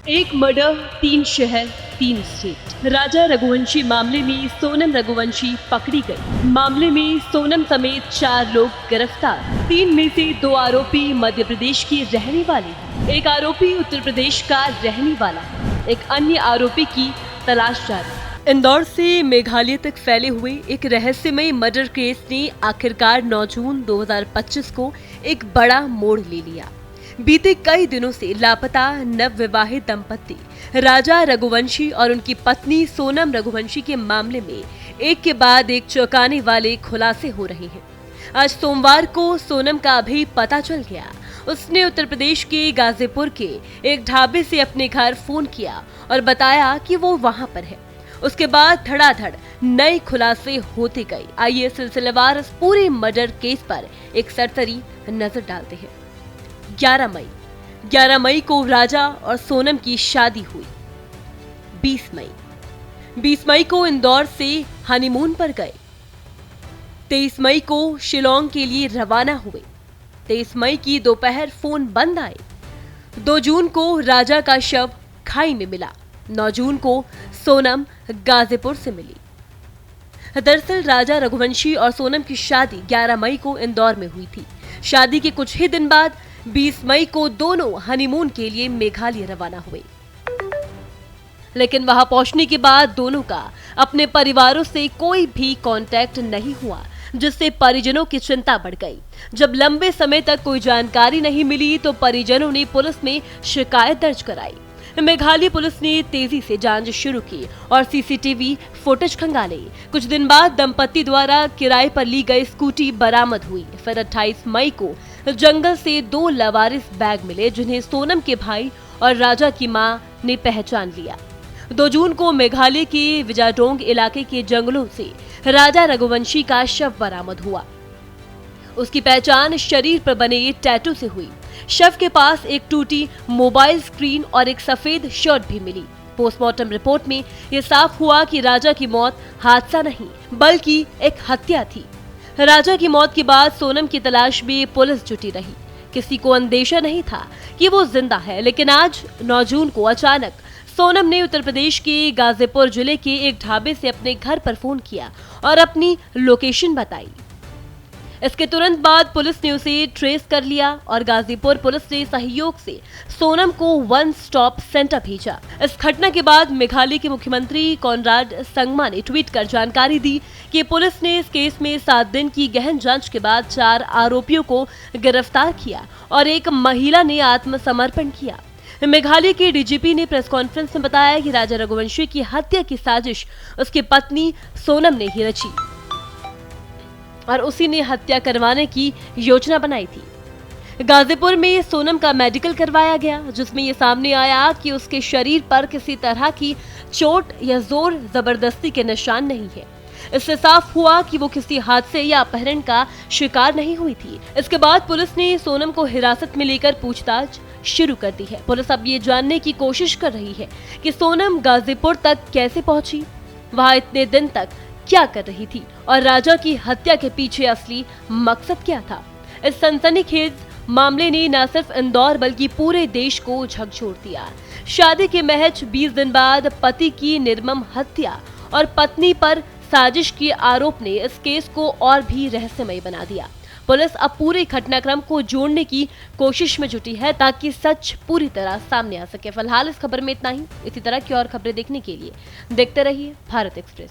एक मर्डर, 3 शहर, 3 स्टेट। राजा रघुवंशी मामले में सोनम रघुवंशी पकड़ी गई। मामले में सोनम समेत 4 लोग गिरफ्तार। 3 में से 2 आरोपी मध्य प्रदेश के रहने वाले हैं। एक आरोपी उत्तर प्रदेश का रहने वाला है। एक अन्य आरोपी की तलाश जारी। इंदौर से मेघालय तक फैले हुए एक रहस्यमय मर्डर केस ने आखिरकार 9 जून 2025 को एक बड़ा मोड़ ले लिया। बीते कई दिनों से लापता नवविवाहित दंपति राजा रघुवंशी और उनकी पत्नी सोनम रघुवंशी के मामले में एक के बाद एक चौंकाने वाले खुलासे हो रहे हैं। आज सोमवार को सोनम का भी पता चल गया। उसने उत्तर प्रदेश के गाजीपुर के एक ढाबे से अपने घर फोन किया और बताया कि वो वहां पर है। उसके बाद धड़ाधड़ नए खुलासे होते गए। आइए सिलसिलेवार इस पूरे मर्डर केस पर एक सरसरी नजर डालते हैं। 11 मई को राजा और सोनम की शादी हुई। 20 मई को इंदौर से हनीमून पर गए। 23 मई को शिलोंग के लिए रवाना हुए। 23 मई की दोपहर फोन बंद आए। 2 जून को राजा का शव खाई में मिला। 9 जून को सोनम गाजीपुर से मिली। दरअसल राजा रघुवंशी और सोनम की शादी 11 मई को इंदौर में हुई थी। शादी के कुछ ही दिन बाद 20 मई को दोनों हनीमून के लिए मेघालय रवाना हुए। लेकिन वहां पहुंचने के बाद दोनों का अपने परिवारों से कोई भी कांटेक्ट नहीं हुआ, जिससे परिजनों की चिंता बढ़ गई। जब लंबे समय तक कोई जानकारी नहीं मिली तो परिजनों ने पुलिस में शिकायत दर्ज कराई। मेघालय पुलिस ने तेजी से जांच शुरू की और सीसीटीवी फुटेज खंगाले। कुछ दिन बाद दंपति द्वारा किराए पर ली गई स्कूटी बरामद हुई। फिर 28 मई को जंगल से 2 लावारिस बैग मिले, जिन्हें सोनम के भाई और राजा की मां ने पहचान लिया। 2 जून को मेघालय के विजाडोंग इलाके के जंगलों से राजा रघुवंशी का शव बरामद हुआ। उसकी पहचान शरीर पर बने टैटू से हुई। शव के पास एक टूटी मोबाइल स्क्रीन और एक सफेद शर्ट भी मिली। पोस्टमार्टम रिपोर्ट में यह साफ हुआ कि राजा की मौत हादसा नहीं बल्कि एक हत्या थी। राजा की मौत के बाद सोनम की तलाश में पुलिस जुटी रही। किसी को अंदेशा नहीं था कि वो जिंदा है, लेकिन आज 9 जून को अचानक सोनम ने उत्तर प्रदेश के गाजीपुर जिले के एक ढाबे से अपने घर पर फोन किया और अपनी लोकेशन बताई। इसके तुरंत बाद पुलिस ने उसे ट्रेस कर लिया और गाजीपुर पुलिस ने सहयोग से सोनम को 1 स्टॉप सेंटर भेजा। इस घटना के बाद मेघालय के मुख्यमंत्री कॉनराड संगमा ने ट्वीट कर जानकारी दी कि पुलिस ने इस केस में 7 दिन की गहन जांच के बाद 4 आरोपियों को गिरफ्तार किया और एक महिला ने आत्मसमर्पण किया। मेघालय के डीजीपी ने प्रेस कॉन्फ्रेंस में बताया कि राजा रघुवंशी की हत्या की साजिश उसकी पत्नी सोनम ने ही रची और उसी ने हत्या करवाने की योजना बनाई थी। गाजीपुर में सोनम का मेडिकल करवाया गया, जिसमें ये सामने आया कि उसके शरीर पर किसी तरह की चोट या जोर जबरदस्ती के निशान नहीं है। इससे साफ हुआ कि वो किसी हादसे या अपहरण का शिकार नहीं हुई थी। इसके बाद पुलिस ने सोनम को हिरासत में लेकर पूछताछ शुरू कर दी है। पुलिस अब ये जानने की कोशिश कर रही है कि सोनम गाजीपुर तक कैसे पहुंची, वहां इतने दिन तक क्या कर रही थी और राजा की हत्या के पीछे असली मकसद क्या था। इस सनसनीखेज मामले ने न सिर्फ इंदौर बल्कि पूरे देश को झकझोर दिया। शादी के महज 20 दिन बाद पति की निर्मम हत्या और पत्नी पर साजिश के आरोप ने इस केस को और भी रहस्यमय बना दिया। पुलिस अब पूरे घटनाक्रम को जोड़ने की कोशिश में जुटी है ताकि सच पूरी तरह सामने आ सके। फिलहाल इस खबर में इतना ही। इसी तरह की और खबरें देखने के लिए देखते रहिए भारत एक्सप्रेस।